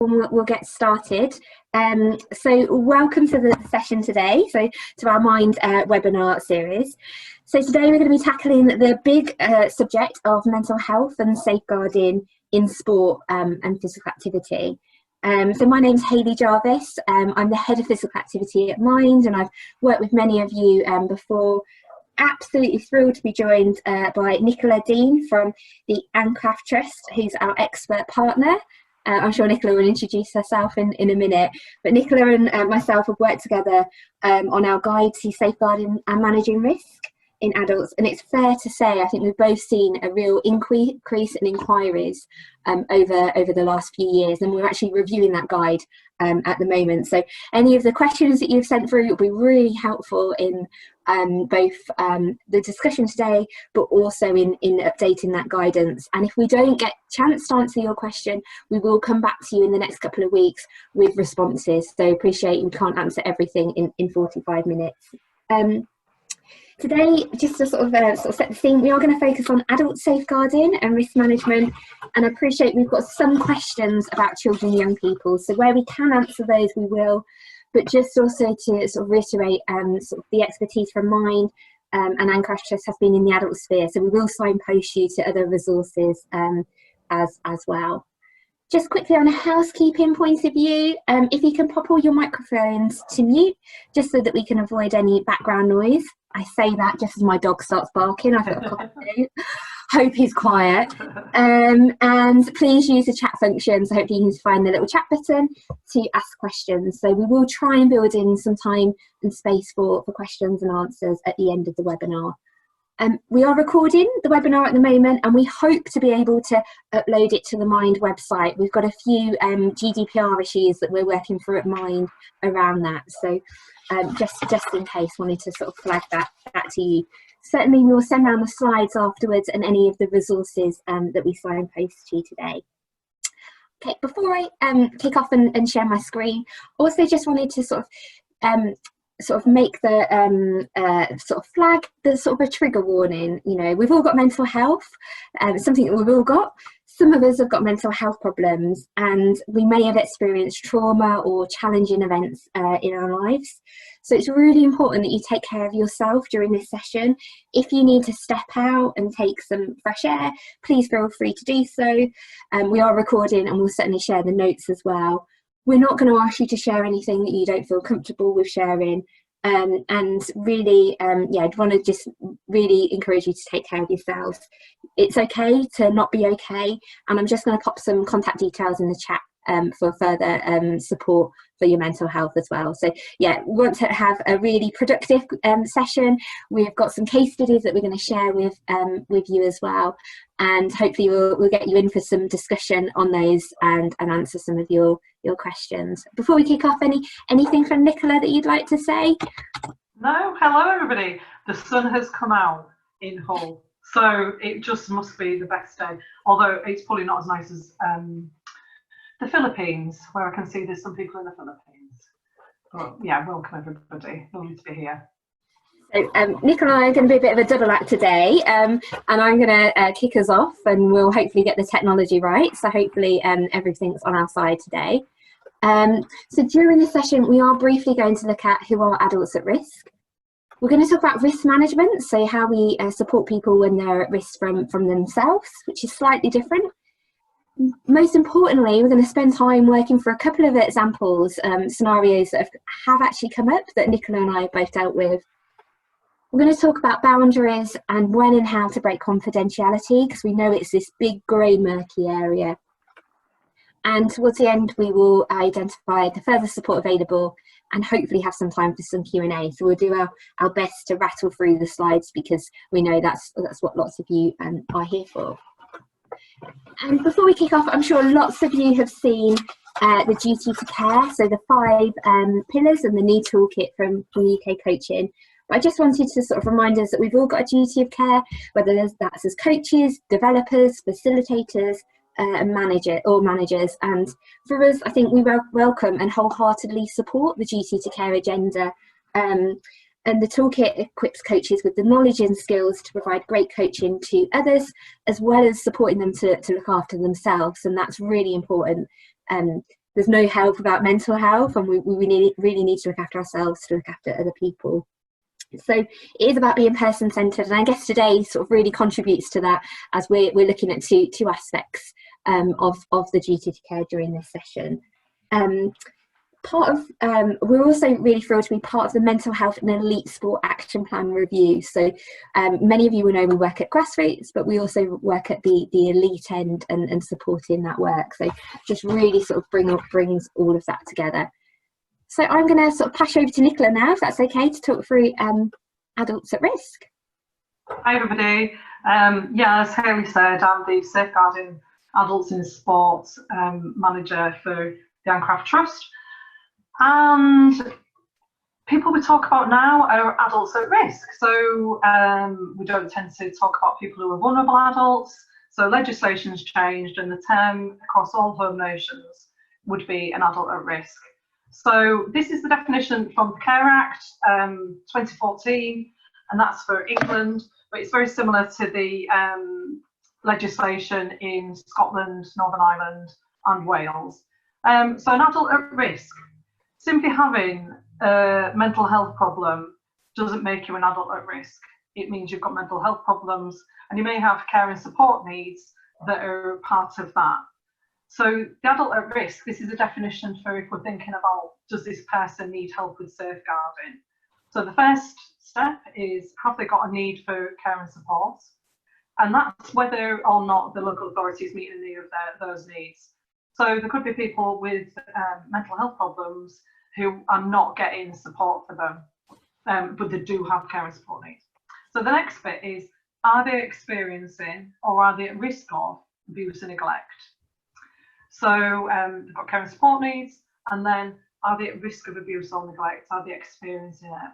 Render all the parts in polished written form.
We'll get started. So welcome to the session today, to our Mind webinar series. So today we're going to be tackling the big subject of mental health and safeguarding in sport and physical activity. So my name's Hayley Jarvis. I'm the head of physical activity at Mind, and I've worked with many of you before. Absolutely thrilled to be joined by Nicola Dean from the Ancraft Trust, who's our expert partner. I'm sure Nicola will introduce herself in a minute, but Nicola and myself have worked together on our guide to safeguarding and managing risk in adults, and it's fair to say I think we've both seen a real increase in inquiries over the last few years, and we're actually reviewing that guide at the moment. So any of the questions that you've sent through will be really helpful in both the discussion today, but also in updating that guidance. And if we don't get a chance to answer your question, we will come back to you in the next couple of weeks with responses. So appreciate we can't answer everything in 45 minutes. Today, just to sort of set the scene, we are going to focus on adult safeguarding and risk management, and I appreciate we've got some questions about children and young people, so where we can answer those we will, but just also to sort of reiterate sort of the expertise from Mind and Ancraft Trust has been in the adult sphere, so we will signpost you to other resources as well. Just quickly on a housekeeping point of view, if you can pop all your microphones to mute, just so that we can avoid any background noise. I say that just as my dog starts barking. I've got a cockatoo. Hope he's quiet. And please use the chat function, so hopefully you can find the little chat button to ask questions. So we will try and build in some time and space for questions and answers at the end of the webinar. We are recording the webinar at the moment, and we hope to be able to upload it to the Mind website. We've got a few GDPR issues that we're working through at Mind around that. So just in case, wanted to sort of flag that to you. Certainly we'll send around the slides afterwards and any of the resources that we signpost to you today. Okay, before I kick off and share my screen, also just wanted to sort of make the sort of flag the sort of a trigger warning. You know, we've all got mental health, something that we've all got. Some of us have got mental health problems, and we may have experienced trauma or challenging events in our lives. So it's really important that you take care of yourself during this session. If you need to step out and take some fresh air, please feel free to do so. We are recording, and we'll certainly share the notes as well. We're not going to ask you to share anything that you don't feel comfortable with sharing. And really, yeah, I'd want to just really encourage you to take care of yourselves. It's okay to not be okay, and I'm just going to pop some contact details in the chat for further support for your mental health as well. So yeah, we want to have a really productive session. We've got some case studies that we're going to share with you as well, and hopefully we'll get you in for some discussion on those and answer some of your questions. Before we kick off, anything from Nicola that you'd like to say? No, hello everybody. The sun has come out in Hull, so it just must be the best day, although it's probably not as nice as the Philippines, where I can see there's some people in the Philippines. But yeah, welcome everybody, lovely to be here. So Nicola and I are going to be a bit of a double act today, and I'm going to kick us off, and we'll hopefully get the technology right, so hopefully everything's on our side today. So during this session we are briefly going to look at who are adults at risk. We're going to talk about risk management, so how we support people when they're at risk from themselves, which is slightly different. Most importantly, we're going to spend time working for a couple of examples, scenarios that have actually come up that Nicola and I have both dealt with. We're going to talk about boundaries and when and how to break confidentiality, because we know it's this big grey murky area. And towards the end we will identify the further support available and hopefully have some time for some Q&A. So we'll do our best to rattle through the slides, because we know that's what lots of you are here for. And before we kick off, I'm sure lots of you have seen the duty to care, so the 5 pillars and the need toolkit from UK Coaching. But I just wanted to sort of remind us that we've all got a duty of care, whether that's as coaches, developers, facilitators, and managers. And for us, I think we welcome and wholeheartedly support the duty to care agenda. And the toolkit equips coaches with the knowledge and skills to provide great coaching to others, as well as supporting them to look after themselves. And that's really important there's no help without mental health, and we really need to look after ourselves to look after other people. So it is about being person-centred, and I guess today sort of really contributes to that, as we're looking at two aspects of the duty to care during this session. We're also really thrilled to be part of the Mental Health and Elite Sport Action Plan review. So many of you will know we work at grassroots, but we also work at the elite end and supporting that work. So just really sort of brings all of that together. So I'm going to sort of pass you over to Nicola now, if that's okay, to talk through adults at risk. Hi everybody. Yeah, as Hayley said, I'm the Safeguarding Adults in Sport manager for the Ancraft Trust. And people we talk about now are adults at risk. So we don't tend to talk about people who are vulnerable adults. So legislation's changed, and the term across all home nations would be an adult at risk. So this is the definition from the Care Act 2014, and that's for England, but it's very similar to the legislation in Scotland, Northern Ireland and Wales. So an adult at risk, simply having a mental health problem doesn't make you an adult at risk. It means you've got mental health problems, and you may have care and support needs that are part of that. So the adult at risk, this is a definition for if we're thinking about, does this person need help with safeguarding? So the first step is, have they got a need for care and support? And that's whether or not the local authorities meet any of those needs. So there could be people with mental health problems who are not getting support for them, but they do have care and support needs. So the next bit is, are they experiencing or are they at risk of abuse and neglect? So they've got care and support needs, and then are they at risk of abuse or neglect? Are they experiencing it?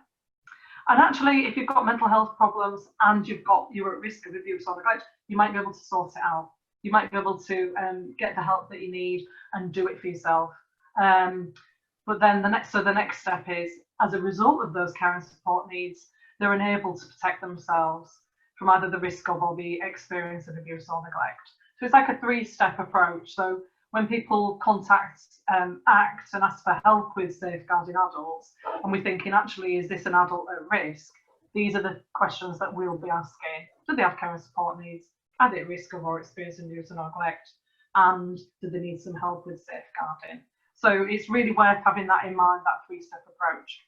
And actually, if you've got mental health problems and you're at risk of abuse or neglect, you might be able to sort it out. You might be able to get the help that you need and do it for yourself. But then the next step is, as a result of those care and support needs, they're enabled to protect themselves from either the risk of or the experience of abuse or neglect. So it's like a three-step approach. So when people contact ACT and ask for help with safeguarding adults, and we're thinking, actually, is this an adult at risk? These are the questions that we'll be asking. Do they have care and support needs? Are they at risk of or experiencing abuse and neglect? And do they need some help with safeguarding? So it's really worth having that in mind, that three-step approach.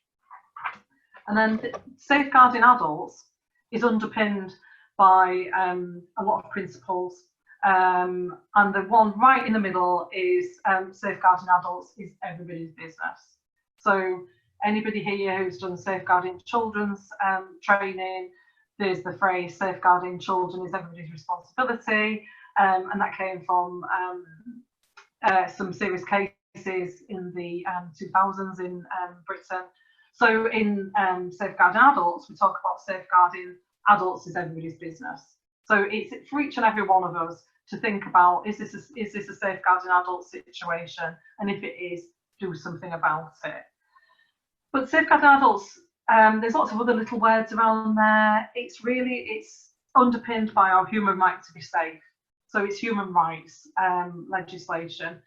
And then safeguarding adults is underpinned by a lot of principles. And the one right in the middle is safeguarding adults is everybody's business. So anybody here who's done safeguarding children's training, there's the phrase safeguarding children is everybody's responsibility, and that came from some serious cases in the 2000s in Britain. So in safeguarding adults, we talk about safeguarding adults is everybody's business. So it's for each and every one of us to think about, is this a safeguarding adult situation? And if it is, do something about it. But safeguarding adults, there's lots of other little words around there. It's underpinned by our human right to be safe. So it's human rights legislation.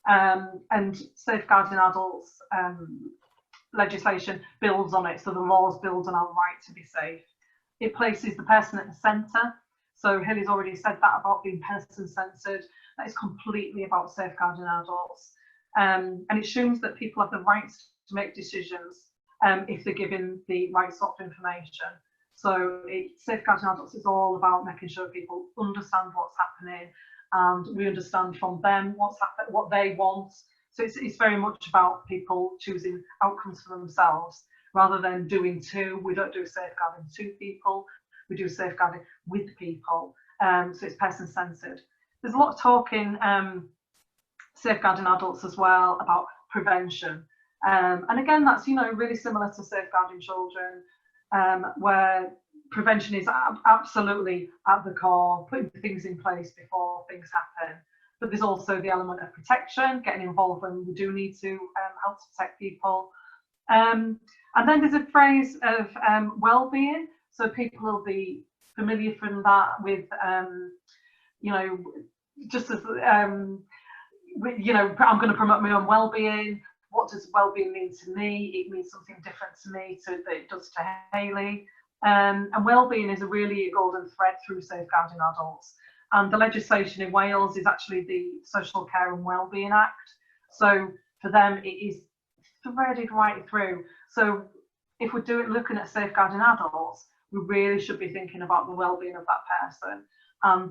And safeguarding adults legislation builds on it. So the laws build on our right to be safe. It places the person at the centre. So Hilly's already said that about being person-centred. That is completely about safeguarding adults. And it assumes that people have the right to make decisions if they're given the right sort of information. So safeguarding adults is all about making sure people understand what's happening, and we understand from them what they want. So it's very much about people choosing outcomes for themselves rather than doing two. We don't do safeguarding to people. We do safeguarding with people, so it's person-centred. There's a lot of talk in safeguarding adults as well about prevention, and again that's really similar to safeguarding children, where prevention is absolutely at the core, putting things in place before things happen. But there's also the element of protection, getting involved when we do need to help to protect people. And then there's a phrase of well-being. So people will be familiar from that with, just as you know, I'm going to promote my own well-being. What does well-being mean to me? It means something different to me that it does to Hayley. And well-being is a really golden thread through safeguarding adults. And the legislation in Wales is actually the Social Care and Wellbeing Act. So for them, it is threaded right through. So if we're looking at safeguarding adults, we really should be thinking about the well-being of that person.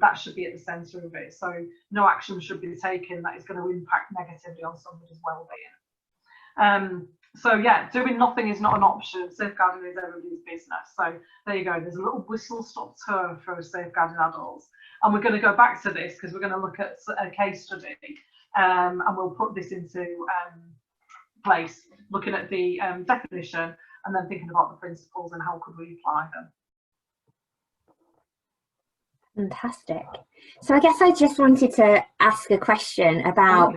That should be at the centre of it. So no action should be taken that is going to impact negatively on somebody's well-being. So yeah, doing nothing is not an option. Safeguarding is everybody's business. So there you go. There's a little whistle-stop tour for safeguarding adults. And we're going to go back to this because we're going to look at a case study, and we'll put this into place, looking at the definition and then thinking about the principles and how could we apply them. Fantastic. So I guess I just wanted to ask a question about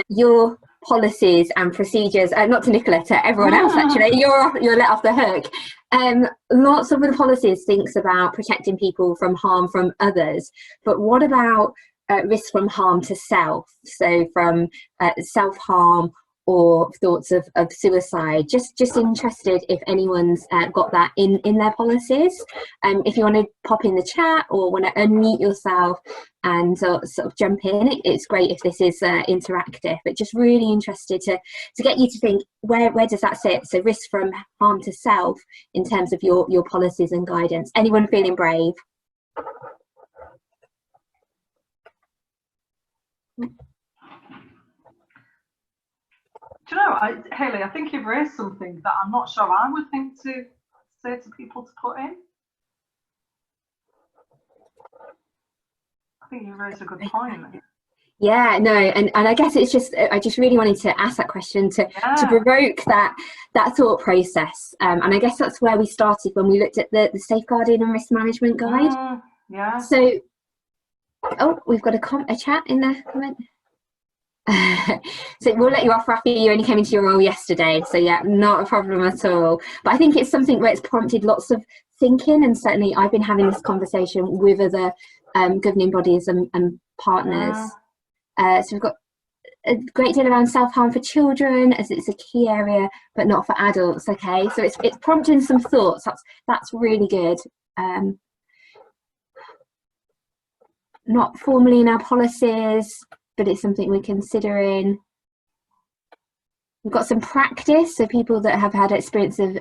your policies and procedures, not to Nicola, to everyone else actually. You're let off the hook. Lots of the policies thinks about protecting people from harm from others, but what about risk from harm to self? So from self-harm or thoughts of suicide. Just interested if anyone's got that in their policies. If you want to pop in the chat or want to unmute yourself and sort of jump in, it's great if this is interactive, but just really interested to get you to think, where does that sit? So risk from harm to self in terms of your policies and guidance. Anyone feeling brave? Do you know, Hayley, I think you've raised something that I'm not sure I would think to say to people to put in. I think you've raised a good point. Yeah, no, and I guess it's just, I just really wanted to ask that question to provoke that thought process. And I guess that's where we started when we looked at the safeguarding and risk management guide. So, oh, we've got a chat in the comment. So we'll let you off, Rafi. You only came into your role yesterday, so yeah, not a problem at all. But I think it's something where it's prompted lots of thinking, and certainly I've been having this conversation with other governing bodies and partners. So we've got a great deal around self-harm for children, as it's a key area, but not for adults. Okay, so it's prompting some thoughts. That's really good. Not formally in our policies, but it's something we're considering. We've got some practice, so people that have had experience of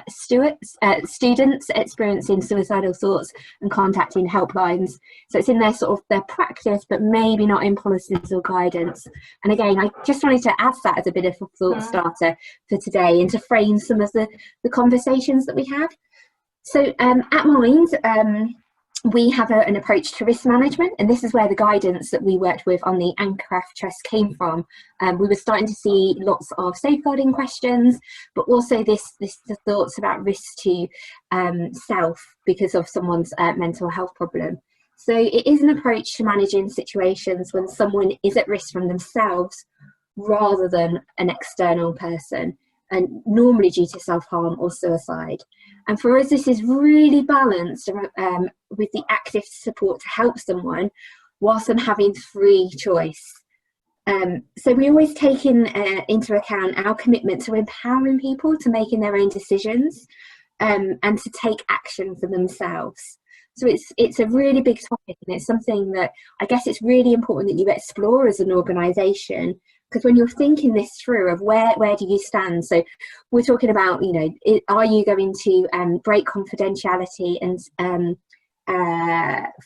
students experiencing suicidal thoughts and contacting helplines. So it's in their sort of their practice, but maybe not in policies or guidance. And again, I just wanted to add that as a bit of a thought starter for today and to frame some of the conversations that we have. So at Mind, we have an approach to risk management, and this is where the guidance that we worked with on the Ancraft Trust came from. We were starting to see lots of safeguarding questions, but also the thoughts about risk to self because of someone's mental health problem. So it is an approach to managing situations when someone is at risk from themselves rather than an external person, and normally due to self-harm or suicide. And for us, this is really balanced with the active support to help someone whilst them having free choice. So we always take into account our commitment to empowering people to making their own decisions and to take action for themselves. So it's a really big topic, and it's something that I guess it's really important that you explore as an organisation, because when you're thinking this through of where do you stand, so we're talking about, you know, are you going to break confidentiality and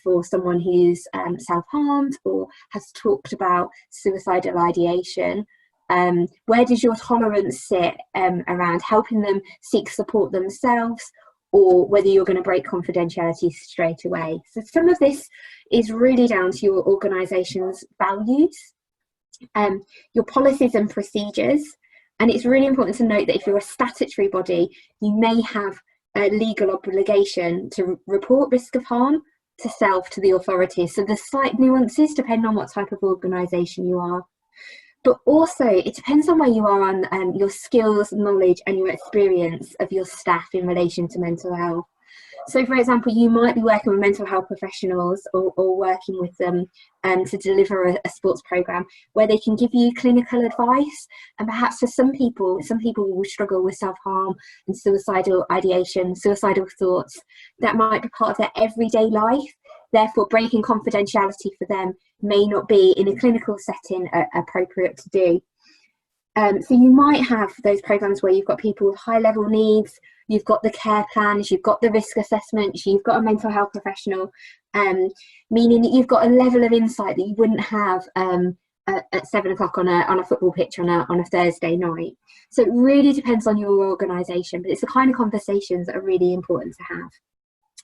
for someone who's self-harmed or has talked about suicidal ideation, where does your tolerance sit around helping them seek support themselves, or whether you're going to break confidentiality straight away. So some of this is really down to your organisation's values, your policies and procedures. And it's really important to note that if you're a statutory body, you may have a legal obligation to report risk of harm to self to the authorities. So there's slight nuances depending on what type of organisation you are. But also it depends on where you are on your skills, knowledge and your experience of your staff in relation to mental health. So, for example, you might be working with mental health professionals or working with them to deliver a sports program where they can give you clinical advice. And perhaps for some people will struggle with self-harm and suicidal ideation, suicidal thoughts. That might be part of their everyday life. Therefore, breaking confidentiality for them may not be in a clinical setting appropriate to do. So you might have those programs where you've got people with high level needs, you've got the care plans, you've got the risk assessments, you've got a mental health professional, meaning that you've got a level of insight that you wouldn't have at 7 o'clock on a football pitch on a Thursday night. So it really depends on your organisation, but it's the kind of conversations that are really important to have.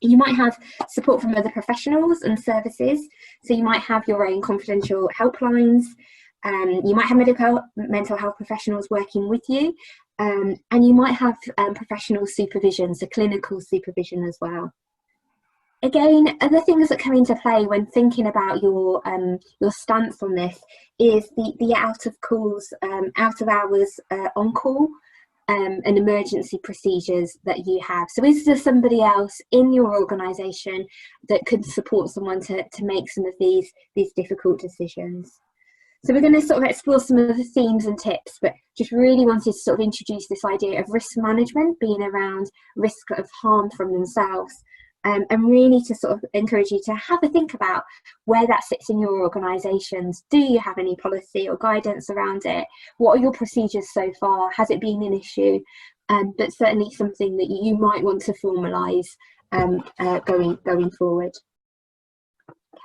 You might have support from other professionals and services. So you might have your own confidential helplines. You might have mental health professionals working with you, and you might have professional supervision, so clinical supervision as well. Again, other things that come into play when thinking about your stance on this is the out of calls, out of hours on call. And emergency procedures that you have. So is there somebody else in your organisation that could support someone to make some of these difficult decisions? So we're going to sort of explore some of the themes and tips, but just really wanted to sort of introduce this idea of risk management being around risk of harm from themselves. And really to sort of encourage you to have a think about where that sits in your organisations. Do you have any policy or guidance around it? What are your procedures so far? Has it been an issue? But certainly something that you might want to formalise going forward.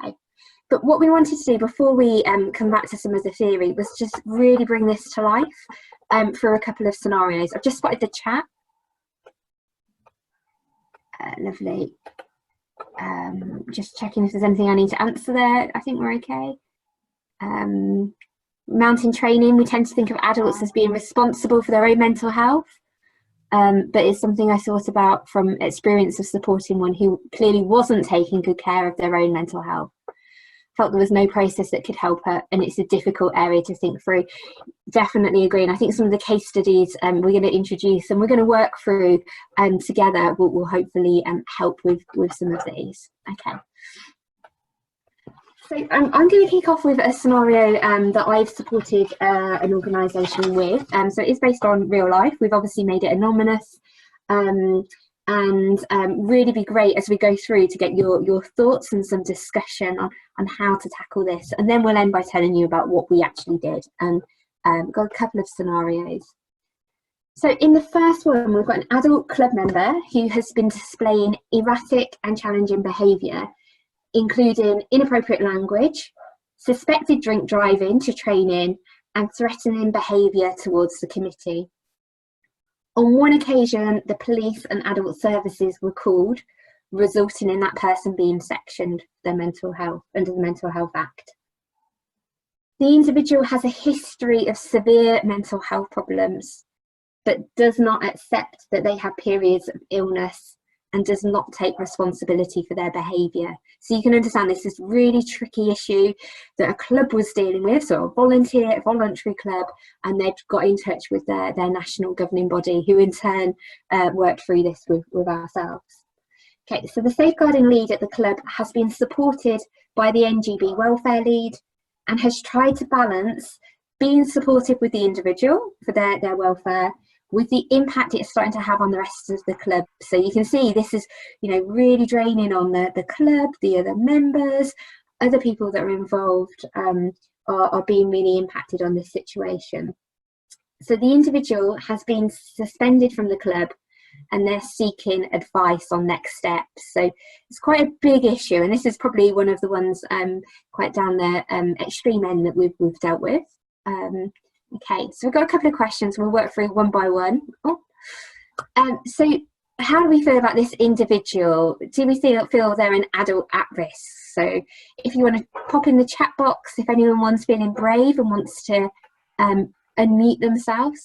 Okay. But what we wanted to do before we come back to some of the theory was just really bring this to life for a couple of scenarios. I've just spotted the chat. Lovely. Just checking if there's anything I need to answer there. I think we're okay. Mountain training, we tend to think of adults as being responsible for their own mental health, but it's something I thought about from experience of supporting one who clearly wasn't taking good care of their own mental health. Felt there was no process that could help her, and it's a difficult area to think through. Definitely agree, and I think some of the case studies we're going to introduce and we're going to work through together will hopefully help with some of these. Okay. So I'm going to kick off with a scenario that I've supported an organisation with. So it's based on real life. We've obviously made it anonymous. And really be great as we go through to get your thoughts and some discussion on how to tackle this, and then we'll end by telling you about what we actually did and got a couple of scenarios. So in the first one, we've got an adult club member who has been displaying erratic and challenging behaviour, including inappropriate language, suspected drink driving to training, and threatening behaviour towards the committee. On one occasion, the police and adult services were called, resulting in that person being sectioned their mental health under the Mental Health Act. The individual has a history of severe mental health problems, but does not accept that they have periods of illness and does not take responsibility for their behaviour. So you can understand this is a really tricky issue that a club was dealing with, so a voluntary club, and they'd got in touch with their national governing body, who in turn worked through this with ourselves. Okay, so the safeguarding lead at the club has been supported by the NGB welfare lead and has tried to balance being supportive with the individual for their welfare with the impact it's starting to have on the rest of the club. So you can see this is, really draining on the club, the other members, other people that are involved are being really impacted on this situation. So the individual has been suspended from the club and they're seeking advice on next steps. So it's quite a big issue, and this is probably one of the ones quite down the extreme end that we've dealt with. Okay, so we've got a couple of questions. We'll work through one by one. So how do we feel about this individual? Do we feel they're an adult at risk? So if you want to pop in the chat box, if anyone's feeling brave and wants to unmute themselves.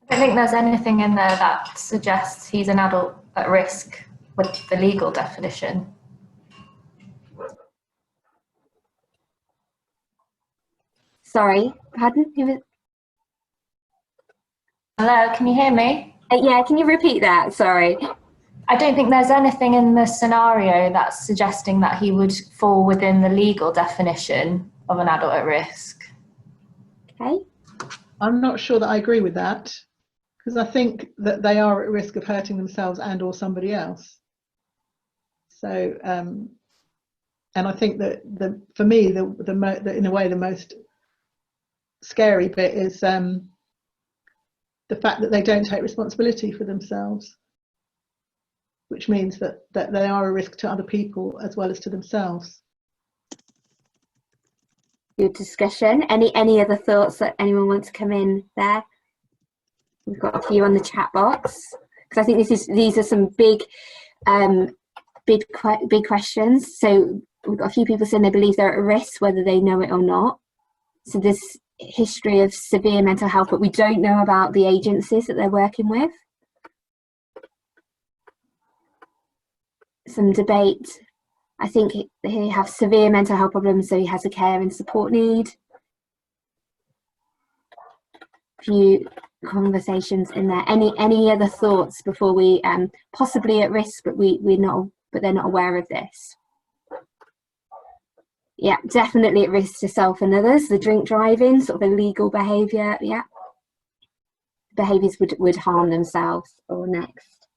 I don't think there's anything in there that suggests he's an adult at risk with the legal definition. Sorry, pardon? Hello, can you hear me? Yeah, can you repeat that? Sorry. I don't think there's anything in the scenario that's suggesting that he would fall within the legal definition of an adult at risk. Okay. I'm not sure that I agree with that, because I think that they are at risk of hurting themselves and or somebody else. So, and I think that for me, in a way, the most scary bit is the fact that they don't take responsibility for themselves, which means that they are a risk to other people as well as to themselves. Good discussion. Any other thoughts that anyone wants to come in there? We've got a few on the chat box, because I think these are some big questions. So we've got a few people saying they believe they're at risk whether they know it or not. So there's history of severe mental health, but we don't know about the agencies that they're working with. Some debate. I think he has severe mental health problems, so he has a care and support need. Few conversations in there. Any other thoughts before we possibly at risk, but they're not aware of this? Yeah, definitely at risk to self and others. The drink driving, sort of illegal behaviour. Yeah, behaviours would harm themselves or next.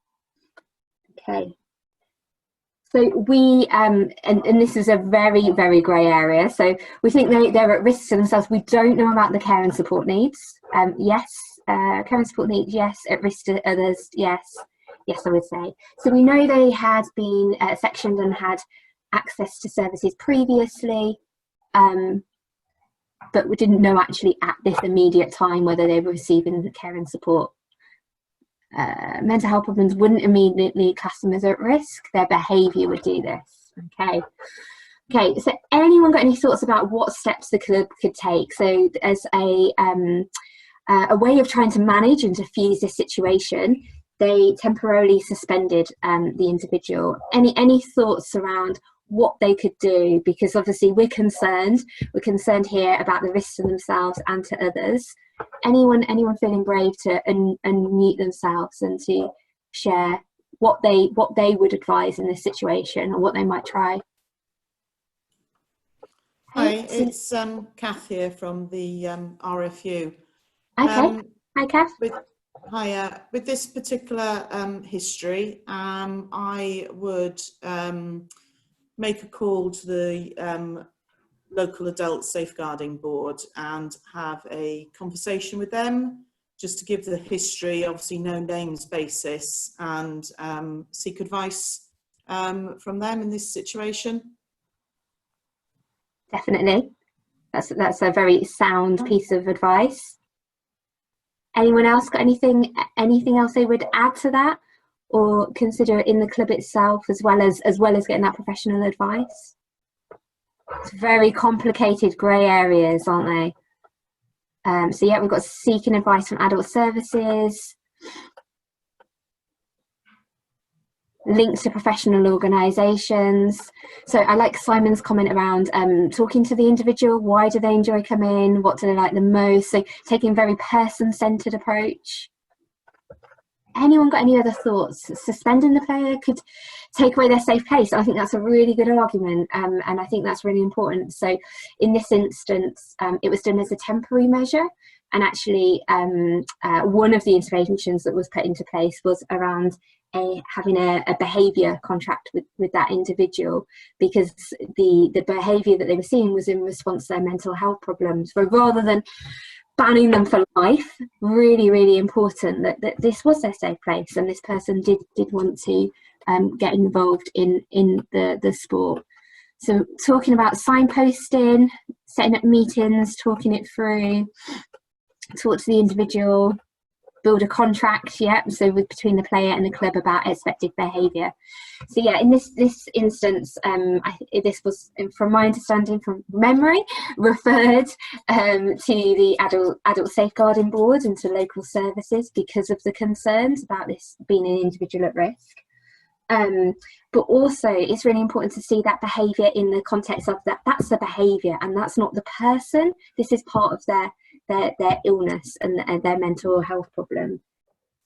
Okay. So we, and this is a very, very grey area. So we think they're at risk to themselves. We don't know about the care and support needs. Yes, care and support needs, yes. At risk to others, yes. Yes, I would say. So we know they had been sectioned and had access to services previously, but we didn't know actually at this immediate time whether they were receiving the care and support. Mental health problems wouldn't immediately class them as at risk. Their behaviour would do this. Okay, so anyone got any thoughts about what steps the club could take? So as a way of trying to manage and diffuse this situation, they temporarily suspended the individual. Any thoughts around what they could do? Because obviously we're concerned here about the risks to themselves and to others. Anyone feeling brave to unmute themselves and to share what they would advise in this situation or what they might try? Hi, it's Kath here from the RFU. Okay. Hi, Kath. With this particular history, I would make a call to the local adult safeguarding board and have a conversation with them, just to give the history, obviously no names basis, and seek advice from them in this situation. Definitely, that's a very sound piece of advice. Anyone else got anything else they would add to that, or consider in the club itself as well as getting that professional advice? It's very complicated grey areas, aren't they? So yeah, we've got seeking advice from adult services, links to professional organisations. So I like Simon's comment around talking to the individual. Why do they enjoy coming? What do they like the most? So taking a very person-centred approach. Anyone got any other thoughts? Suspending the player could take away their safe place. I think that's a really good argument, and I think that's really important. So in this instance, it was done as a temporary measure, and actually one of the interventions that was put into place was around having a behaviour contract with that individual, because the behaviour that they were seeing was in response to their mental health problems. So rather than banning them for life, really, really important that this was their safe place, and this person did want to get involved in the sport. So talking about signposting, setting up meetings, talking it through, talk to the individual, build a contract, so between the player and the club about expected behaviour. So yeah, in this instance, this was, from my understanding from memory, referred to the adult safeguarding board and to local services because of the concerns about this being an individual at risk. But also it's really important to see that behaviour in the context of that's the behaviour and that's not the person. This is part of their illness and their mental health problem.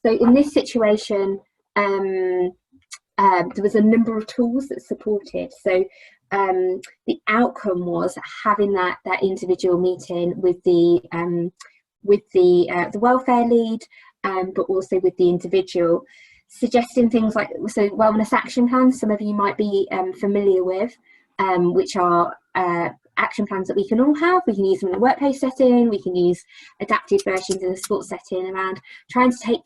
So in this situation, there was a number of tools that supported. So the outcome was having that individual meeting with the welfare lead, but also with the individual, suggesting things like wellness action plans. Some of you might be familiar with, which are action plans that we can all have. We can use them in a workplace setting. We can use adapted versions in a sports setting around trying to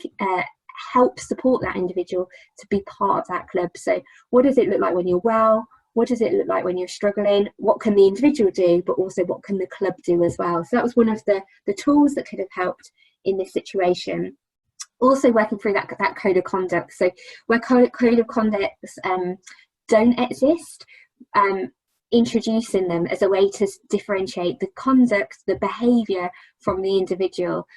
help support that individual to be part of that club. So what does it look like when you're well? What does it look like when you're struggling? What can the individual do, but also what can the club do as well? So that was one of the tools that could have helped in this situation. Also working through that code of conduct. So where code of conducts don't exist, introducing them as a way to differentiate the conduct, the behaviour from the individual.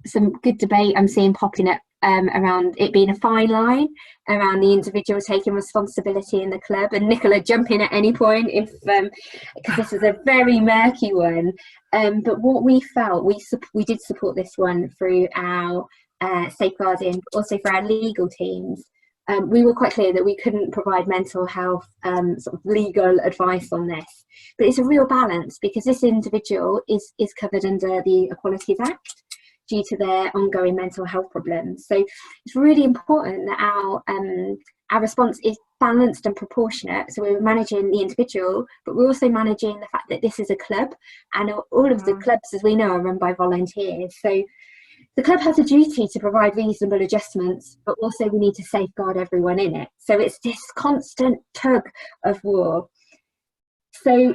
Some good debate I'm seeing popping up around it being a fine line around the individual taking responsibility in the club, and Nicola jump in at any point if because this is a very murky one, but what we felt, we did support this one through our safeguarding, but also for our legal teams. We were quite clear that we couldn't provide mental health sort of legal advice on this, but it's a real balance because this individual is covered under the Equalities Act due to their ongoing mental health problems. So it's really important that our response is balanced and proportionate. So we're managing the individual, but we're also managing the fact that this is a club, and all of the clubs, as we know, are run by volunteers. So the club has a duty to provide reasonable adjustments, but also we need to safeguard everyone in it. So it's this constant tug of war. So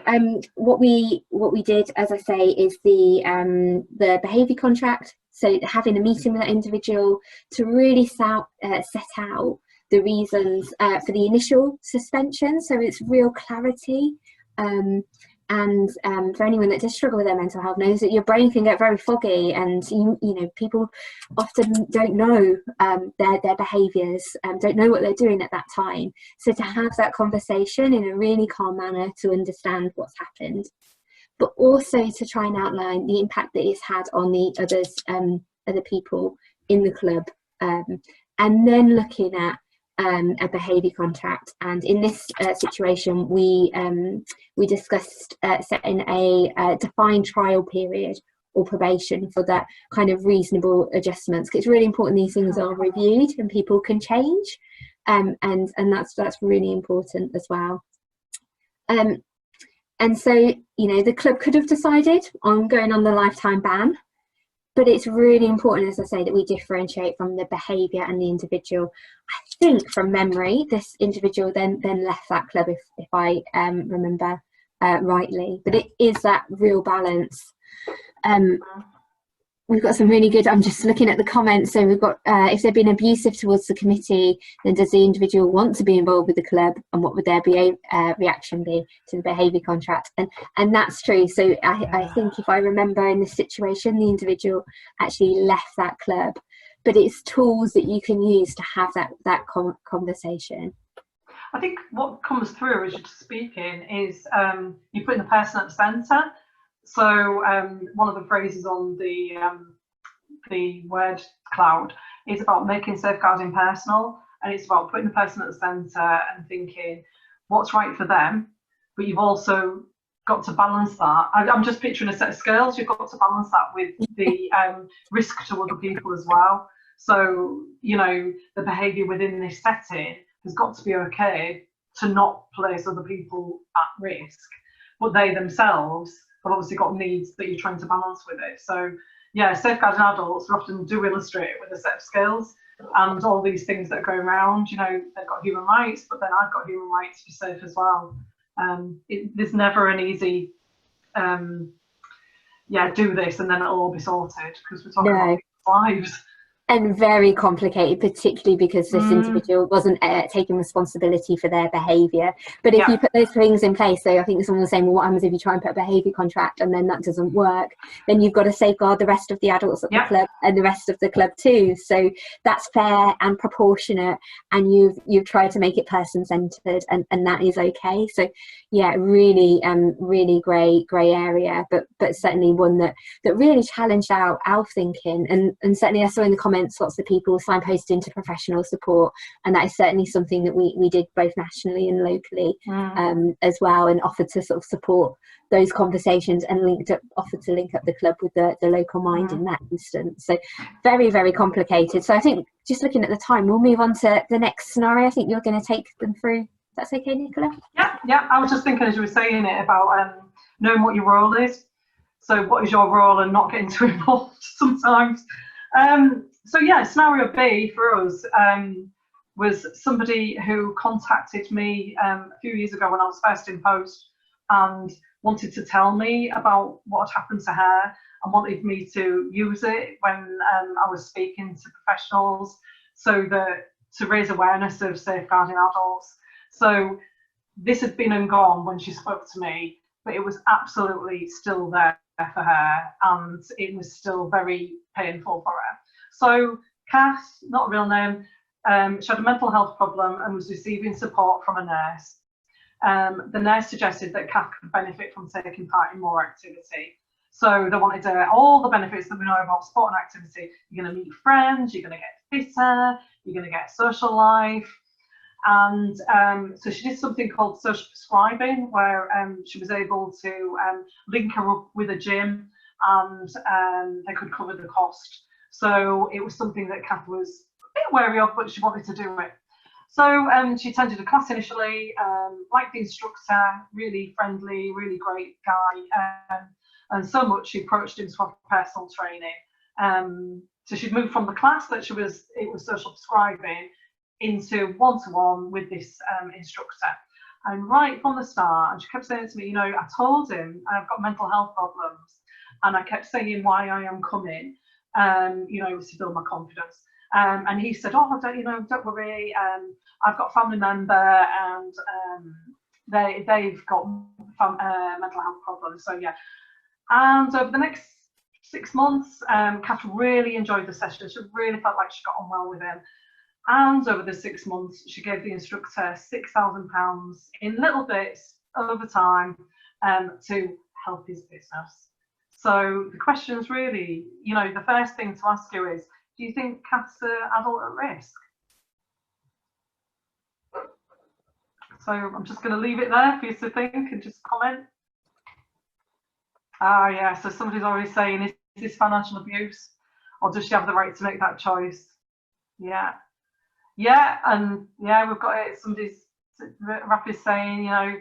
what we did, as I say, is the behaviour contract. So having a meeting with that individual to really set out the reasons for the initial suspension. So it's real clarity. And for anyone that does struggle with their mental health knows that your brain can get very foggy, and you know, people often don't know their behaviours, don't know what they're doing at that time. So to have that conversation in a really calm manner to understand what's happened, but also to try and outline the impact that it's had on the other people in the club, and then looking at a behaviour contract. And in this situation, we discussed setting a defined trial period or probation for that kind of reasonable adjustments. It's really important these things are reviewed and people can change, and that's really important as well. And so, you know, the club could have decided on going on the lifetime ban, but it's really important, as I say, that we differentiate from the behaviour and the individual. I think from memory, this individual then left that club, if I remember rightly. But it is that real balance. We've got some really good, I'm just looking at the comments. So we've got, if they've been abusive towards the committee, then does the individual want to be involved with the club, and what would their reaction be to the behaviour contract? And that's true. So I think if I remember in this situation, the individual actually left that club, but it's tools that you can use to have that conversation. I think what comes through as you're speaking is you put the person at the centre. So one of the phrases on the word cloud is about making safeguarding personal, and it's about putting the person at the centre and thinking what's right for them, but you've also got to balance that. I'm just picturing a set of scales. You've got to balance that with the risk to other people as well. So, you know, the behaviour within this setting has got to be okay to not place other people at risk, but they themselves have obviously got needs that you're trying to balance with it. So yeah, safeguarding adults often do illustrate it with a set of skills and all these things that go around. You know, they've got human rights, but then I've got human rights to be safe as well. There's never an easy do this and then it'll all be sorted, because we're talking about lives. And very complicated, particularly because this individual wasn't taking responsibility for their behaviour. But if you put those things in place, so I think someone was saying, well, what happens if you try and put a behaviour contract and then that doesn't work? Then you've got to safeguard the rest of the adults at the club and the rest of the club too. So that's fair and proportionate, and you've tried to make it person-centred, and that is okay. So yeah, really really grey area, but certainly one that really challenged our thinking, and certainly I saw in the comments lots of people signposting to professional support, and that is certainly something that we did both nationally and locally as well, and offered to sort of support those conversations, and offered to link up the club with the local mind in that instance. So very, very complicated. So I think, just looking at the time, we'll move on to the next scenario. I think you're going to take them through. That's okay, Nicola? Yeah. I was just thinking as you were saying it about knowing what your role is. So what is your role, and not getting too involved sometimes. So yeah, scenario B for us was somebody who contacted me a few years ago when I was first in post, and wanted to tell me about what had happened to her, and wanted me to use it when I was speaking to professionals, so that to raise awareness of safeguarding adults. So this had been and gone when she spoke to me, but it was absolutely still there for her, and it was still very painful for her. So Kath, not a real name, she had a mental health problem and was receiving support from a nurse. The nurse suggested that Kath could benefit from taking part in more activity. So they wanted all the benefits that we know about sport and activity. You're going to meet friends, you're going to get fitter, you're going to get social life. And so she did something called social prescribing, where she was able to link her up with a gym, and they could cover the cost. So it was something that Kath was a bit wary of, but she wanted to do it. So she attended a class initially, liked the instructor, really friendly, really great guy, and so much she approached him to have personal training. So she'd moved from the class that it was social prescribing into one-to-one with this instructor. And right from the start, and she kept saying to me, you know, I told him I've got mental health problems, and I kept saying why I am coming, you know, to build my confidence. And he said, oh, don't worry, I've got a family member, and they've got mental health problems. So yeah. And over the next 6 months, Kath really enjoyed the session. She really felt like she got on well with him. And over the 6 months, she gave the instructor £6,000 in little bits over time to help his business. So the question's really, you know, the first thing to ask you is, do you think Kath's an adult at risk? So I'm just going to leave it there for you to think and just comment. Ah, yeah, so somebody's already saying, is this financial abuse, or does she have the right to make that choice? Yeah. Yeah, and yeah, we've got it. Rap is saying, you know,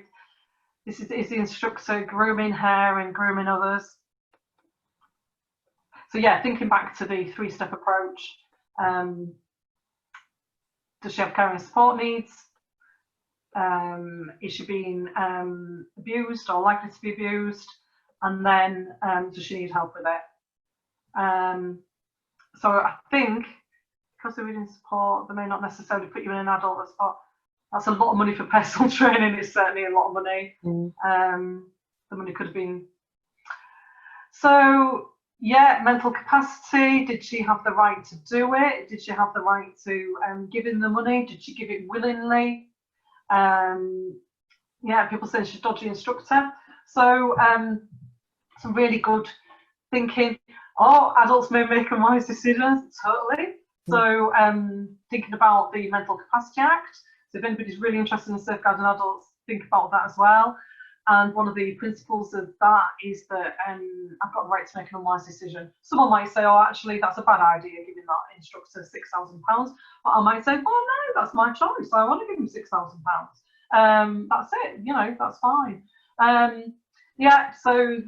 is the instructor grooming her and grooming others? So yeah, thinking back to the 3-step approach, does she have care and support needs? Is she being abused or likely to be abused? And then does she need help with it? So I think, because they're reading support, they may not necessarily put you in an adult spot. That's a lot of money for personal training. It's certainly a lot of money. The money could have been. So yeah, mental capacity. Did she have the right to do it? Did she have the right to give in the money? Did she give it willingly? Yeah, people say she's a dodgy instructor. So some really good thinking. Oh, adults may make unwise decisions. Totally. So thinking about the Mental Capacity Act. So if anybody's really interested in safeguarding adults, think about that as well. And one of the principles of that is that I've got the right to make an unwise decision. Someone might say, oh, actually, that's a bad idea, giving that instructor £6,000. But I might say, oh, no, that's my choice. I want to give him £6,000. That's it, you know, that's fine. Yeah, so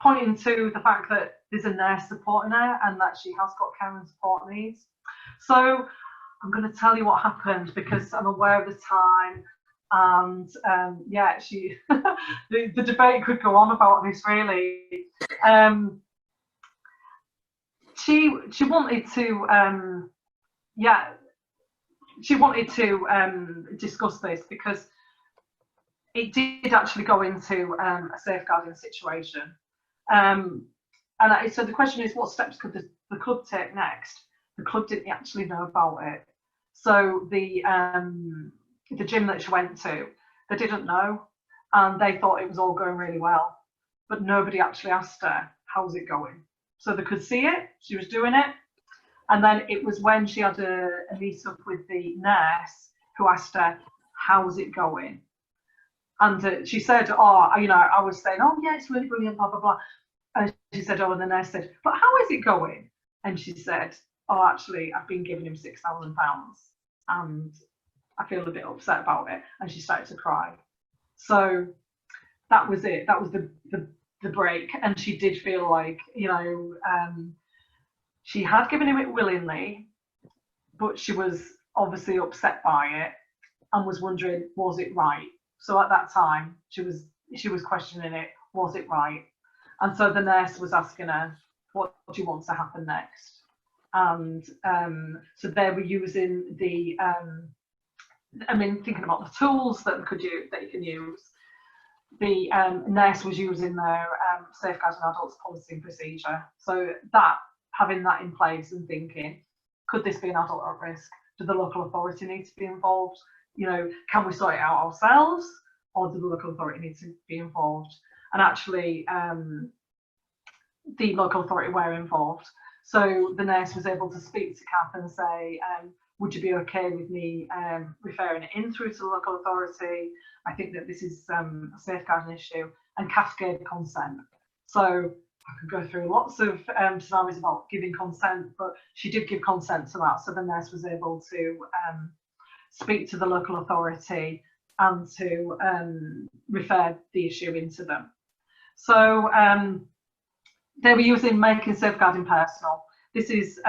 pointing to the fact that there's a nurse supporting her and that she has got care and support needs. So I'm going to tell you what happened because I'm aware of the time, and yeah, the debate could go on about this really. she wanted to she wanted to discuss this because it did actually go into a safeguarding situation. So the question is, what steps could the club take next? The club didn't actually know about it. So the gym that she went to, they didn't know, and they thought it was all going really well, but nobody actually asked her, how's it going? So they could see it, she was doing it, and then it was when she had a meet up with the nurse who asked her, how's it going? And she said, oh, I was saying, oh yeah, it's really brilliant, blah, blah, blah. And she said, oh, and the nurse said, but how is it going? And she said, oh, actually, I've been giving him £6,000 and I feel a bit upset about it. And she started to cry. So that was it. That was the break. And she did feel like, she had given him it willingly, but she was obviously upset by it and was wondering, was it right? So at that time, she was questioning it, was it right? And so the nurse was asking her, what do you want to happen next? And so they were using the, thinking about the tools that you can use. The nurse was using their safeguarding adults policy and procedure. So having that in place and thinking, could this be an adult at risk? Do the local authority need to be involved? Can we sort it out ourselves, or do the local authority need to be involved? And actually, the local authority were involved. So the nurse was able to speak to Kath and say, would you be okay with me referring it in through to the local authority? I think that this is a safeguarding issue. And Kath gave consent. So I could go through lots of scenarios about giving consent, but she did give consent to that. So the nurse was able to speak to the local authority and to refer the issue into them. So they were using making safeguarding personal. This is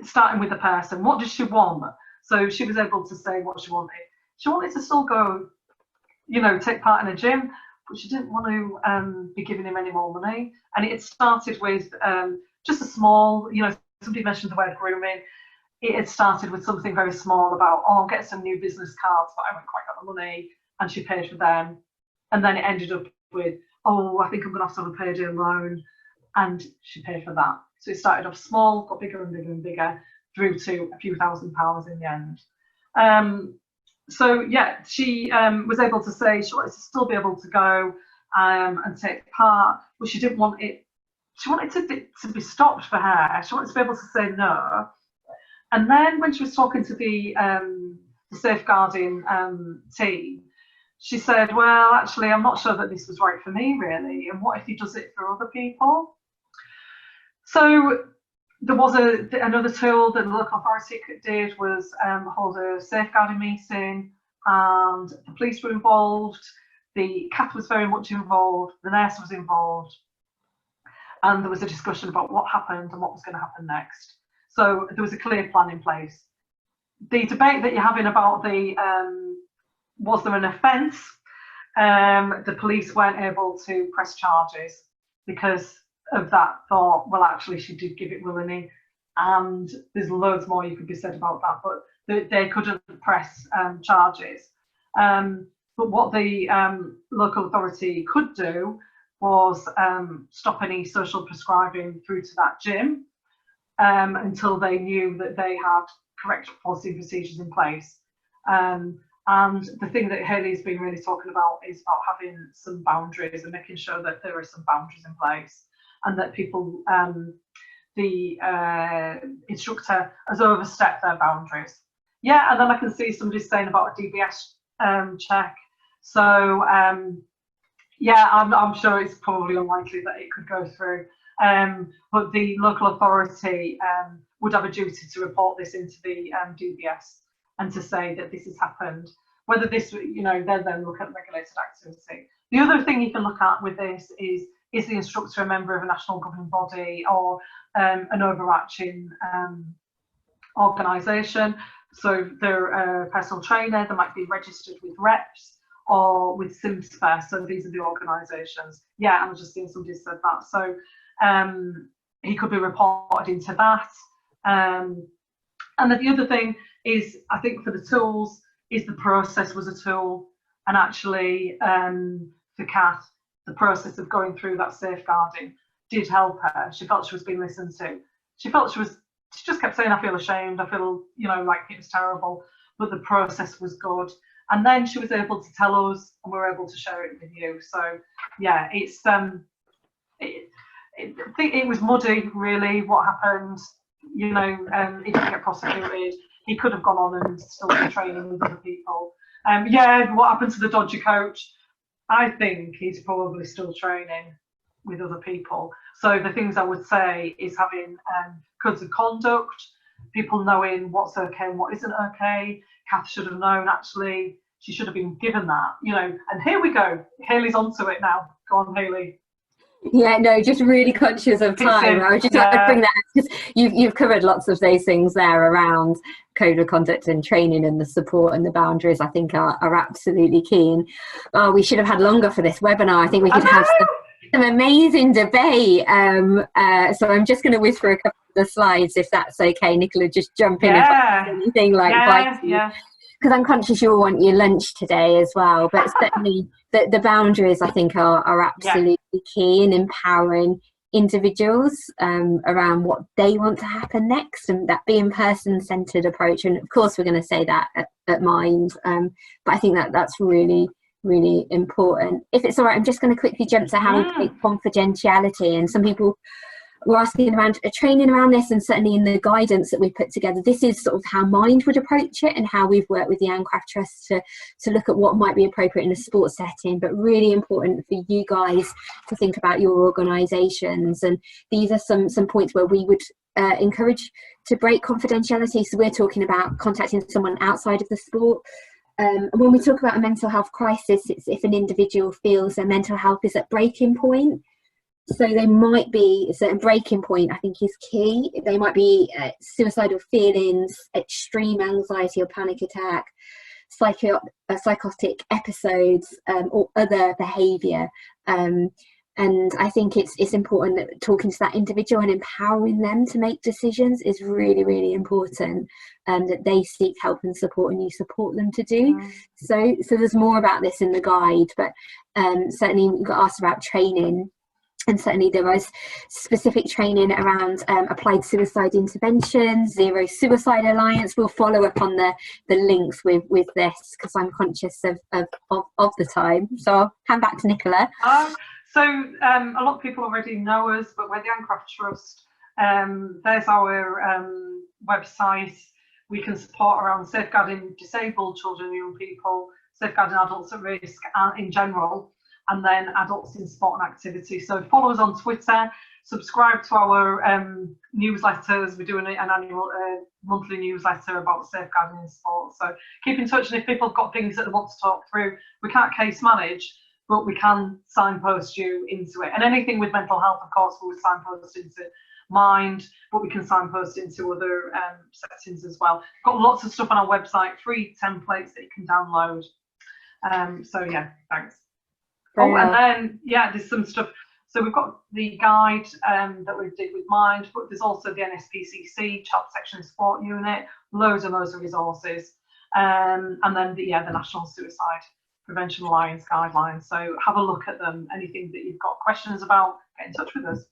starting with the person. What does she want? So she was able to say what she wanted. She wanted to still go, take part in a gym, but she didn't want to be giving him any more money. And it had started with just a small, somebody mentioned the word grooming. It had started with something very small about, oh, I'll get some new business cards, but I haven't quite got the money, and she paid for them. And then it ended up with, oh, I think I'm going to have a payday loan, and she paid for that. So it started off small, got bigger and bigger and bigger, through to a few £1,000s in the end. So yeah, she was able to say she wanted to still be able to go and take part, but she didn't want it. She wanted to be stopped for her. She wanted to be able to say no. And then when she was talking to the safeguarding team, she said, well, actually, I'm not sure that this was right for me, really. And what if he does it for other people? So there was another tool that the local authority did was hold a safeguarding meeting, and the police were involved. The Kath was very much involved. The nurse was involved. And there was a discussion about what happened and what was going to happen next. So there was a clear plan in place. The debate that you're having about was there an offence? The police weren't able to press charges because of that thought, well, actually, she did give it willingly. And there's loads more you could be said about that, but they couldn't press charges. But what the local authority could do was stop any social prescribing through to that gym until they knew that they had correct policy and procedures in place. And the thing that Hayley's been really talking about is about having some boundaries and making sure that there are some boundaries in place, and that people, the instructor has overstepped their boundaries. Yeah, and then I can see somebody saying about a DBS check. So yeah, I'm sure it's probably unlikely that it could go through. But the local authority would have a duty to report this into the DBS and to say that this has happened. Whether this, they then look at regulated activity. The other thing you can look at with this is the instructor a member of a national governing body or an overarching organisation? So they're a personal trainer, they might be registered with reps or with SIMSPA. So these are the organisations. Yeah, I was just seeing somebody said that. So he could be reported into that. And then the other thing is, I think for the tools, is the process was a tool. And actually, for Kath, the process of going through that safeguarding did help her. She felt she was being listened to. She just kept saying, I feel ashamed, I feel, like it was terrible, but the process was good. And then she was able to tell us, and we were able to share it with you. So yeah, it's it was muddy, really, what happened. He didn't get prosecuted. He could have gone on and still been training with other people. What happened to the dodgy coach? I think he's probably still training with other people. So the things I would say is having codes of conduct, people knowing what's okay and what isn't okay. Kath should have known, actually. She should have been given that, and here we go. Haley's onto it now. Go on, Haley. Yeah, no, just really conscious of time. I was just like to bring that, because you've covered lots of those things there around code of conduct and training, and the support and the boundaries, I think are absolutely keen. Oh, we should have had longer for this webinar. I think we could have some amazing debate. So I'm just going to whiz through a couple of the slides, if that's okay. Nicola, just jump in if there's anything because I'm conscious you'll want your lunch today as well. But certainly the boundaries, I think, are absolutely key in empowering individuals around what they want to happen next, and that being person-centered approach. And of course, we're going to say that at Mind, but I think that's really, really important. If it's all right, I'm just going to quickly jump to how we take confidentiality. And some people were asking around training around this, and certainly in the guidance that we put together, this is sort of how Mind would approach it, and how we've worked with the Ancraft Trust to look at what might be appropriate in a sports setting, but really important for you guys to think about your organisations. And these are some points where we would encourage to break confidentiality. So we're talking about contacting someone outside of the sport. And when we talk about a mental health crisis, it's if an individual feels their mental health is at breaking point. So they might be, so a breaking point, I think, is key. They might be suicidal feelings, extreme anxiety or panic attack, psychotic episodes, or other behaviour. And I think it's important that talking to that individual and empowering them to make decisions is really, really important, that they seek help and support, and you support them to do. So there's more about this in the guide, but certainly we got asked about training. And certainly there was specific training around applied suicide intervention, Zero Suicide Alliance. We'll follow up on the links with this, because I'm conscious of the time. So I'll hand back to Nicola. So a lot of people already know us, but we're the Ancraft Trust. There's our website. We can support around safeguarding disabled children and young people, safeguarding adults at risk in general, and then adults in sport and activity. So follow us on Twitter, subscribe to our newsletters. We're doing an annual monthly newsletter about safeguarding in sport. So keep in touch, and if people have got things that they want to talk through, we can't case manage, but we can signpost you into it. And anything with mental health, of course, we will signpost into Mind, but we can signpost into other settings as well. We've got lots of stuff on our website, free templates that you can download. So yeah, thanks. Oh, and then, there's some stuff. So we've got the guide that we did with Mind, but there's also the NSPCC, Child Protection Sport Unit, loads and loads of resources. And then the National Suicide Prevention Alliance guidelines. So have a look at them. Anything that you've got questions about, get in touch with us.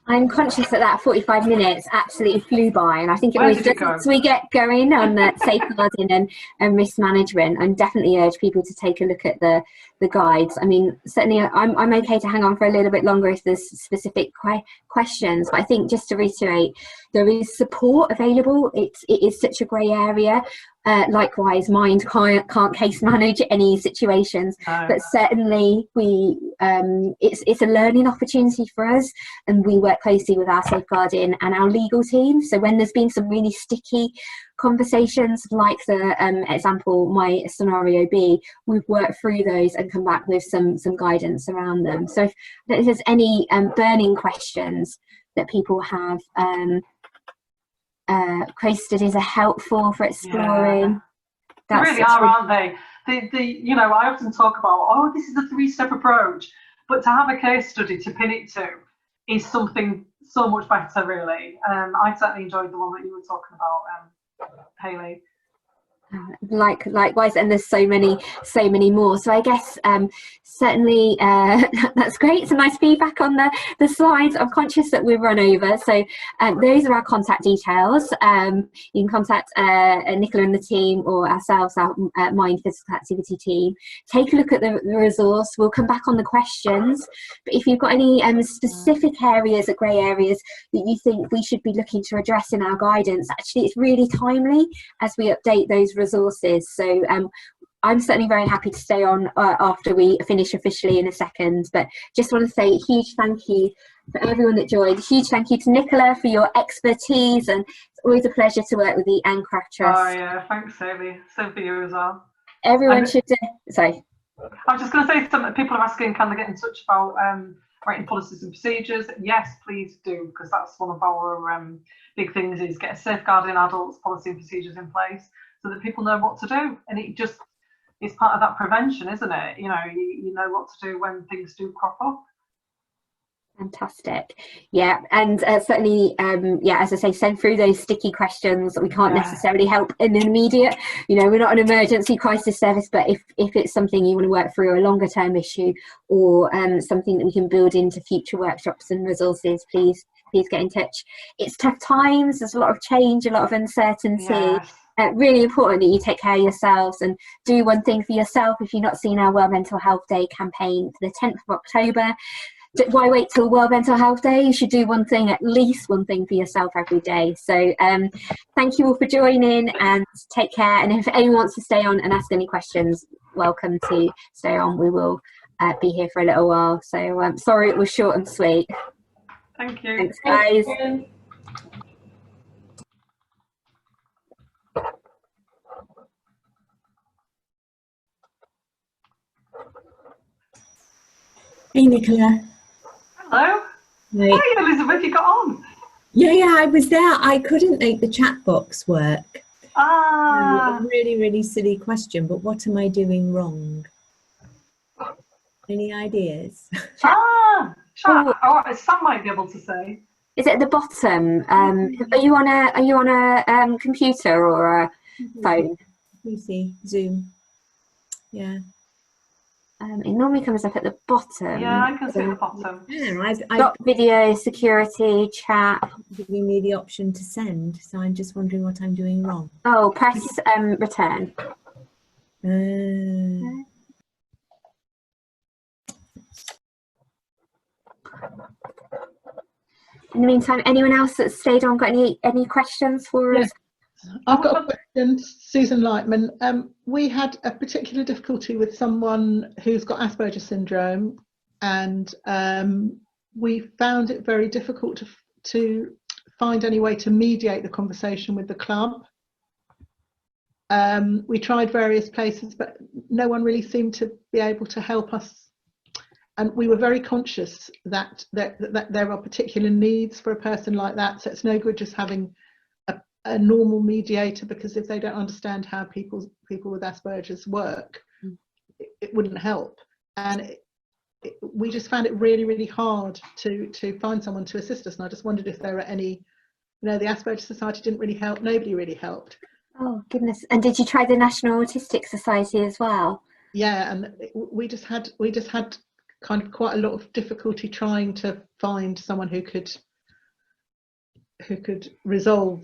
I'm conscious that 45 minutes absolutely flew by, and I think it was just as we get going on the safeguarding and risk management, and definitely urge people to take a look at the guides. I mean, certainly I'm okay to hang on for a little bit longer if there's specific questions, but I think just to reiterate, there is support available. It is such a grey area. Likewise, Mind can't case manage any situations, but certainly it's a learning opportunity for us, and we work closely with our safeguarding and our legal team. So when there's been some really sticky conversations, like the example, my scenario B, we've worked through those and come back with some guidance around them. So if there's any burning questions that people have, case studies are helpful for exploring. They really are, aren't they? I often talk about, this is a 3-step approach, but to have a case study to pin it to is something so much better, really. I certainly enjoyed the one that you were talking about, Hayley. Likewise, and there's so many more, so I guess certainly that's great. Some nice feedback on the slides. I'm conscious that we've run over, so those are our contact details. You can contact Nicola and the team, or ourselves, our Mind Physical Activity team. Take a look at the resource. We'll come back on the questions, but if you've got any specific areas or grey areas that you think we should be looking to address in our guidance, actually it's really timely as we update those resources. So I'm certainly very happy to stay on after we finish officially in a second, but just want to say a huge thank you for everyone that joined. A huge thank you to Nicola for your expertise, and it's always a pleasure to work with the Ancraft Trust. Oh yeah, thanks Hayley. Same for you as well. Everyone should sorry. I was just going to say, some people are asking, can they get in touch about writing policies and procedures? Yes, please do, because that's one of our big things, is get a safeguarding adults policy and procedures in place so that people know what to do. And it's part of that prevention, isn't it? You know what to do when things do crop up. Fantastic. Yeah, and certainly as I say, send through those sticky questions. We can't necessarily help in the immediate, we're not an emergency crisis service, but if it's something you want to work through, a longer term issue, or something that we can build into future workshops and resources, please get in touch. It's tough times, there's a lot of change, a lot of uncertainty. Yes. Really important that you take care of yourselves and do one thing for yourself. If you've not seen our World Mental Health Day campaign for the 10th of October, why wait till World Mental Health Day? You should do at least one thing for yourself every day. So thank you all for joining, and take care. And if anyone wants to stay on and ask any questions, welcome to stay on. We will be here for a little while. So sorry it was short and sweet. Thank you. Thanks, guys. Thank you. Hey Nicola. Hello. Right. Hi Elizabeth, you got on. Yeah, I was there. I couldn't make the chat box work. A really silly question, but what am I doing wrong? Any ideas? Chat. Oh, Sam might be able to say. Is it at the bottom? Are you on a computer or a phone? PC, Zoom. Yeah. It normally comes up at the bottom. Yeah, I can see the bottom. Yeah, Stop video, security, chat. giving me the option to send, so I'm just wondering what I'm doing wrong. Oh, press return. Uh, In the meantime, anyone else that's stayed on got any questions for us? I've got a question, Susan Lightman. We had a particular difficulty with someone who's got Asperger's syndrome, and we found it very difficult to find any way to mediate the conversation with the club. We tried various places, but no one really seemed to be able to help us. And we were very conscious that there are particular needs for a person like that. So it's no good just having a normal mediator, because if they don't understand how people with Asperger's work, it wouldn't help. And we just found it really hard to find someone to assist us. And I just wondered if there were any, the Asperger's Society didn't really help. Nobody really helped. Oh goodness! And did you try the National Autistic Society as well? Yeah, and we just had kind of quite a lot of difficulty trying to find someone who could resolve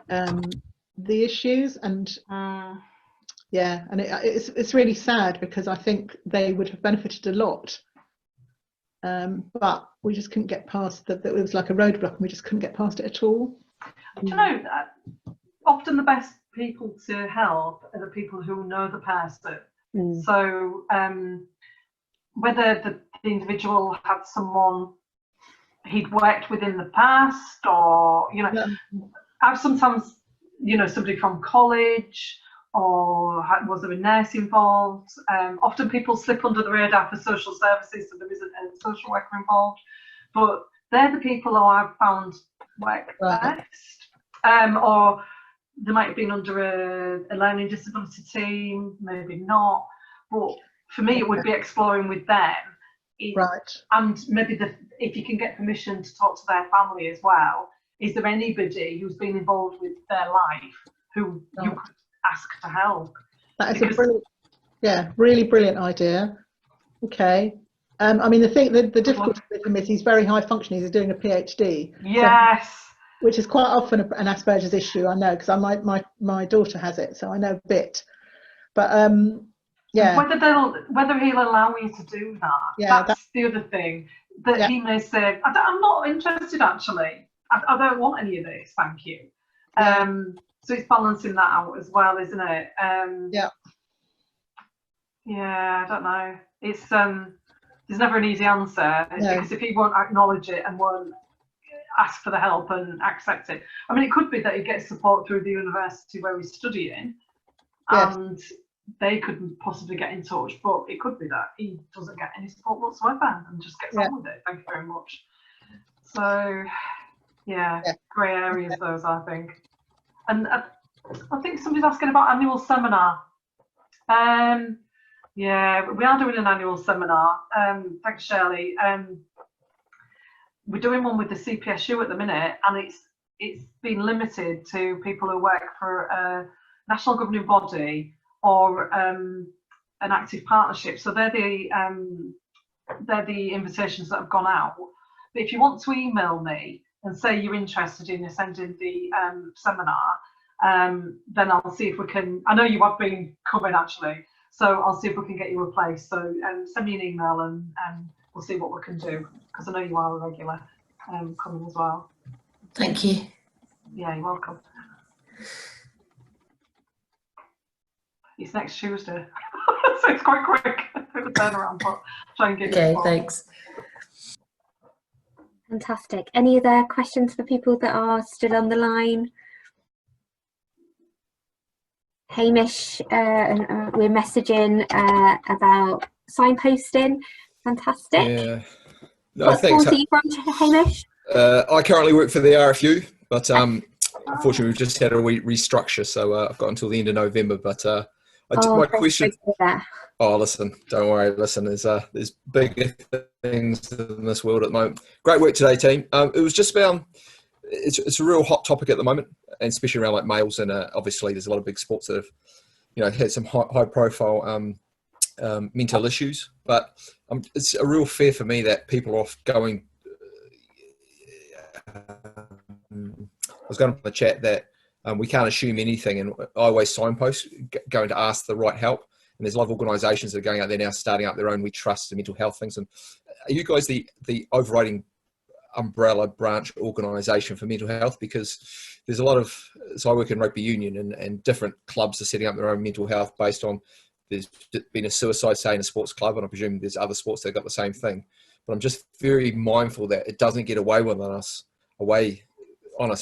the issues. And yeah, and it's really sad, because I think they would have benefited a lot, but we just couldn't get past that. It was like a roadblock, and we just couldn't get past it at all. Do you know, often the best people to help are the people who know the person. So whether the individual had someone he'd worked with in the past, or I've sometimes, somebody from college, or was there a nurse involved? Often people slip under the radar for social services, so there isn't a social worker involved, but they're the people who I've found work best. Or they might have been under a learning disability team, maybe not, but for me it would be exploring with them Right. And maybe if you can get permission to talk to their family as well, is there anybody who's been involved with their life who you could ask to help? That is a brilliant, really brilliant idea. Okay. I mean, the difficulty with him is he's very high functioning. He's doing a PhD. Yes. So, which is quite often an Asperger's issue, I know, because my daughter has it, so I know a bit. But yeah. Whether he'll allow you to do that, that's the other thing. That he may say, I'm not interested actually. I don't want any of this, thank you. So it's balancing that out as well, isn't it? Yeah, I don't know. It's there's never an easy answer, because if he won't acknowledge it and won't ask for the help and accept it. I mean, it could be that he gets support through the university where he's studying, and they couldn't possibly get in touch, but it could be that he doesn't get any support whatsoever and just gets on with it. Thank you very much. So, grey areas those, I think. And I think somebody's asking about annual seminar. Yeah, we are doing an annual seminar. Thanks, Shirley. We're doing one with the CPSU at the minute, and it's been limited to people who work for a national governing body or an active partnership. So they're the invitations that have gone out. But if you want to email me and say you're interested in attending the seminar, then I'll see if we can. I know you have been coming actually, so I'll see if we can get you a place. So send me an email and we'll see what we can do, because I know you are a regular coming as well. Thank you. Yeah, you're welcome. It's next Tuesday, so it's quite quick for the turnaround, but try and get Okay, thanks. Fantastic. Any other questions for people that are still on the line? Hamish, we're messaging about signposting. Fantastic. Yeah. No, What thanks. sport are you from, Hamish? I currently work for the RFU, but unfortunately we've just had a restructure, so I've got until the end of November. But my question. Oh, listen, don't worry. Listen, there's bigger things in this world at the moment. Great work today, team. It was just about. It's a real hot topic at the moment, and especially around like males. And obviously, there's a lot of big sports that have, had some high profile mental issues. But it's a real fear for me that people are going. I was going to the chat that we can't assume anything, and I always signpost going to ask the right help. And there's a lot of organisations that are going out there now, starting up their own We Trust and mental health things. And are you guys the overriding umbrella branch organisation for mental health? Because there's a lot of, so I work in rugby union, and different clubs are setting up their own mental health based on, there's been a suicide, say, in a sports club, and I presume there's other sports that have got the same thing. But I'm just very mindful that it doesn't get away on us, and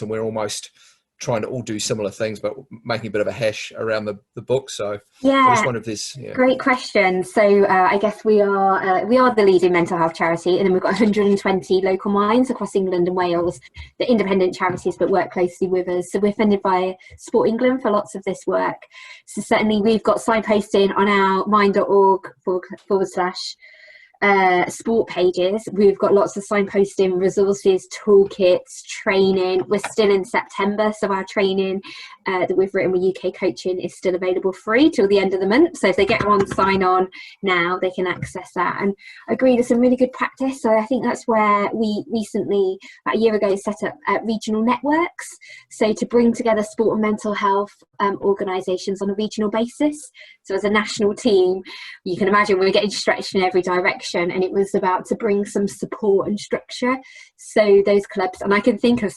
we're almost trying to all do similar things, but making a bit of a hash around the book. So I just wonder if this. Great question. So I guess we are the leading mental health charity, and then we've got 120 local minds across England and Wales. They're independent charities but work closely with us. So we're funded by Sport England for lots of this work. So certainly we've got signposting on our mind.org / sport pages. We've got lots of signposting, resources, toolkits, training. We're still in September, so our training that we've written with UK Coaching is still available free till the end of the month. So if they get on sign on now, they can access that. And I agree, there's some really good practice. So I think that's where we recently, about a year ago, set up regional networks. So to bring together sport and mental health organisations on a regional basis. So as a national team, you can imagine we're getting stretched in every direction, and it was about to bring some support and structure. So those clubs, and I can think of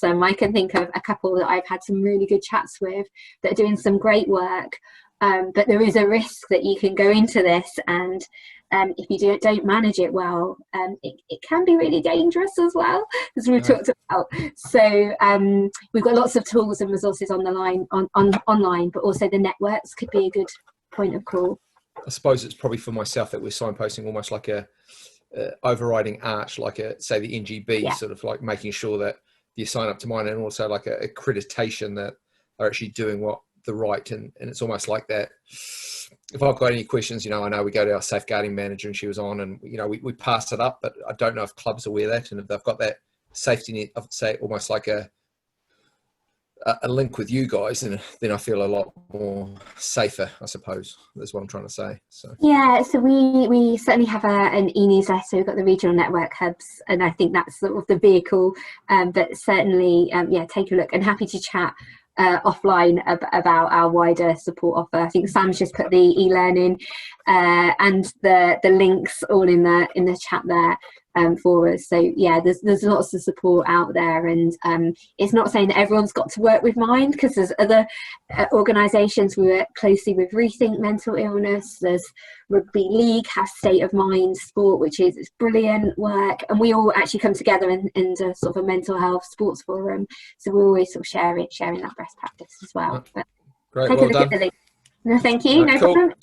a couple that I've had some really good chats with that are doing some great work, but there is a risk that you can go into this, and if you don't manage it well, it can be really dangerous as well, as we've talked about. So we've got lots of tools and resources on the line online, but also the networks could be a good point of call. I suppose it's probably for myself that we're signposting almost like a overriding arch, like say the NGB, sort of like making sure that you sign up to mine, and also like a accreditation that are actually doing what the right, and it's almost like that if I've got any questions, I know we go to our safeguarding manager and she was on, and we pass it up, but I don't know if clubs are aware of that, and if they've got that safety net of, say, almost like a link with you guys, and then I feel a lot more safer, I suppose. That's what I'm trying to say. So yeah, so we certainly have an e-newsletter. We've got the regional network hubs, and I think that's sort of the vehicle. But certainly, yeah, take a look, and happy to chat offline about our wider support offer. I think Sam's just put the e-learning and the links all in the chat there. For us. So yeah, there's lots of support out there, and it's not saying that everyone's got to work with Mind, because there's other organisations. We work closely with Rethink Mental Illness. There's Rugby League have State of Mind Sport, which is brilliant work, and we all actually come together in a sort of a mental health sports forum. So we're always sort of sharing that best practice as well. But great, take well a look done. at the link. No, thank you. Right, no cool. problem.